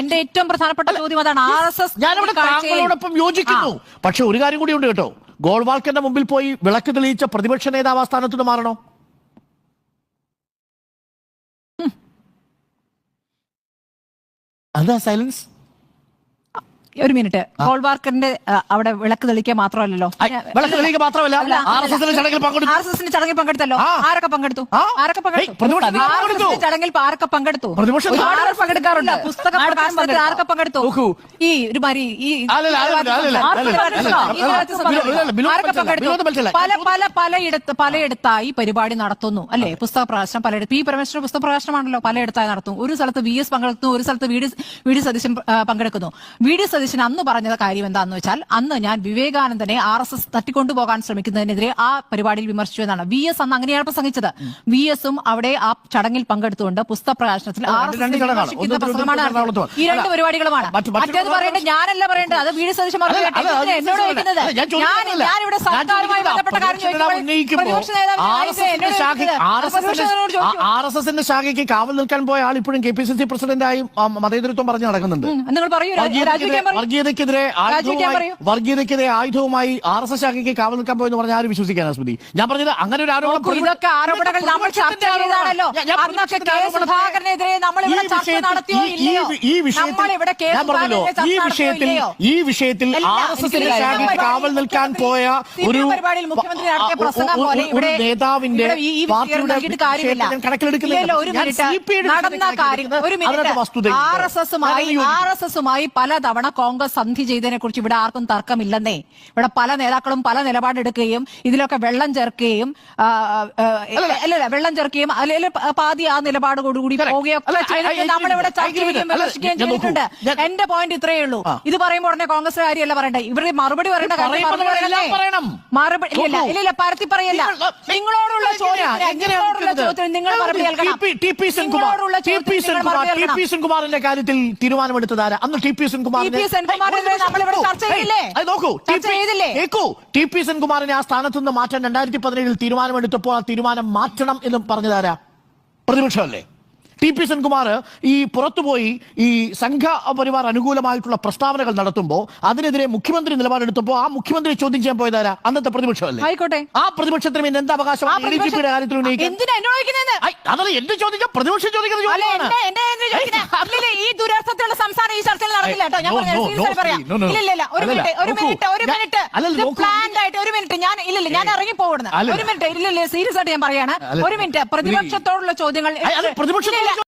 എന്റെ ഏറ്റവും പ്രധാനപ്പെട്ട ചോദ്യം അതാണ്. ഞാനവിടെ താങ്കളോടൊപ്പം യോജിക്കുന്നു. പക്ഷെ ഒരു കാര്യം കൂടി ഉണ്ട് കേട്ടോ, ഗോൾവാൾക്കറിന്റെ മുമ്പിൽ പോയി വിളക്ക് തെളിയിച്ച പ്രതിപക്ഷ നേതാവ് ആ സ്ഥാനത്ത് നിന്ന് മാറണോ? അതാ സൈലൻസ്. ഒരു മിനിറ്റ്, ഗോൾവാൾക്കറിന്റെ അവിടെ വിളക്ക് തെളിക്കുക മാത്രമല്ലല്ലോ, വിളക്ക് തെളിയിക്കുക മാത്രമല്ല, RSSന്റെ ചടങ്ങിൽ പങ്കെടുത്തല്ലോ. ആരൊക്കെ പങ്കെടുത്തു? ചടങ്ങിൽ ആരൊക്കെ പങ്കെടുത്തു? പങ്കെടുക്കാറുണ്ട്. പുസ്തക പ്രകാശനത്തിൽ ആരൊക്കെ പങ്കെടുത്തു? ഈ ഒരു മാതിരി പലയിടത്തായി പരിപാടി നടത്തുന്നു അല്ലെ? പുസ്തക പ്രകാശനം പലയിടത്ത്, ഈ പരമേശ്വര പുസ്തക പ്രകാശനമാണല്ലോ, പലയിടത്തായി നടത്തും. ഒരു സ്ഥലത്ത് VS പങ്കെടുക്കുന്നു, ഒരു സ്ഥലത്ത് വി.ഡി. സതീശൻ പങ്കെടുക്കുന്നു. വി.ഡി. സതീശൻ അന്ന് പറഞ്ഞ കാര്യം എന്താന്ന് വെച്ചാൽ, അന്ന് ഞാൻ വിവേകാനന്ദനെ RSS തട്ടിക്കൊണ്ടുപോകാൻ ശ്രമിക്കുന്നതിനെതിരെ ആ പരിപാടിയിൽ വിമർശിച്ചു എന്നാണ്. VS അന്ന് അങ്ങനെയാണ് പ്രസംഗിച്ചത്. VSും അവിടെ ആ ചടങ്ങിൽ പങ്കെടുത്തുകൊണ്ട് പുസ്തക പ്രകാശനത്തിൽ പ്രസംഗമാണ്. ഈ രണ്ട് പരിപാടികളുമാണ്. മറ്റേത് പറയേണ്ടത് ഞാനല്ല പറയേണ്ടത്, അത് വി.ഡി. സതീശൻ എന്നോട് ചോദിക്കുന്നത്. ഞാനിവിടെ സർക്കാരുമായി ബന്ധപ്പെട്ട കാര്യം RSSന്റെ ശാഖയ്ക്ക് കാവൽ നിൽക്കാൻ പോയ ആൾ ഇപ്പോഴും KPCC പ്രസിഡന്റായി മതേതരത്വം പറഞ്ഞു നടക്കുന്നുണ്ട്. നിങ്ങൾ പറയൂ, വർഗീയതയ്ക്കെതിരെ ആയുധവുമായി RSS ശാഖയ്ക്ക് കാവൽ നിൽക്കാൻ പോയെന്ന് പറഞ്ഞാൽ ആരും വിശ്വസിക്കാനാ സ്മൃതി? ഞാൻ പറഞ്ഞത് അങ്ങനെ ഒരു ആരോപണം. ഇതൊക്കെ ആരോപണങ്ങൾ നമ്മൾ ചർച്ച ചെയ്തതാണല്ലോ. ഈ വിഷയത്തിൽ RSSന്റെ ശാഖയ്ക്ക് കാവൽ നിൽക്കാൻ പോയ ഒരു നേതാവിന്റെ RSSുമായി പലതവണ കോൺഗ്രസ് സന്ധി ചെയ്തതിനെ കുറിച്ച് ഇവിടെ ആർക്കും തർക്കമില്ലെന്നേ. ഇവിടെ പല നേതാക്കളും പല നിലപാടെടുക്കുകയും ഇതിലൊക്കെ വെള്ളം ചേർക്കുകയും അല്ലെങ്കിൽ പാതി ആ നിലപാടോടുകൂടി പോവുകയൊക്കെ നമ്മളിവിടെ ചർച്ച ചെയ്യുകയും വിമർശിക്കുകയും ചെയ്തിട്ടുണ്ട്. എന്റെ പോയിന്റ് ഇത്രയേ ഉള്ളൂ. ഇത് പറയുമ്പോൾ ഉടനെ കോൺഗ്രസ് കാര്യമല്ല പറയണ്ടേ, ഇവരുടെ മറുപടി പറയേണ്ട മറുപടി ഇല്ല, പരത്തി പറയല്ല. നിങ്ങളോടുള്ള ചോദ്യം നിങ്ങൾ മറുപടി സെൻകുമാറിന്റെ കാര്യത്തിൽ തീരുമാനമെടുത്തതാരാ? അന്ന് ടി.പി. സെൻകുമാറിനെ ആ സ്ഥാനത്ത് നിന്ന് മാറ്റാൻ 2017 തീരുമാനമെടുത്തപ്പോൾ ആ തീരുമാനം മാറ്റണം എന്ന് പറഞ്ഞതാരാ? പ്രതിപക്ഷമല്ലേ? ടി.പി. സെൻകുമാർ ഈ പുറത്തുപോയി ഈ സംഘ പരിവാർ അനുകൂലമായിട്ടുള്ള പ്രസ്താവനകൾ നടത്തുമ്പോൾ അതിനെതിരെ മുഖ്യമന്ത്രി നിലപാടെടുത്തപ്പോൾ ആ മുഖ്യമന്ത്രി ചോദ്യം ചെയ്യാൻ പോയതാരാ? അന്നത്തെ പ്രതിപക്ഷമല്ലേ? ആയിക്കോട്ടെ, ആ പ്രതിപക്ഷത്തിന് പിന്നെ എന്താ അവകാശമാണ് ADGPയുടെ കാര്യത്തിൽ ഉന്നയിക്കാൻ? അതല്ല എന്റെ ചോദിക്കാം, പ്രതിപക്ഷം ചോദിക്കുന്നത്. ഈ ദുരർത്ഥത്തിലുള്ള സംസാരം ഈ ചർച്ചയിൽ നടക്കില്ല കേട്ടോ. ഞാൻ ഞാൻ ഇറങ്ങി പോകുന്നത്. ഒരു മിനിറ്റ്, സീരിയസ് ആയിട്ട് ഞാൻ പറയാണ്. ഒരു മിനിറ്റ്, പ്രതിപക്ഷത്തോടുള്ള ചോദ്യങ്ങൾ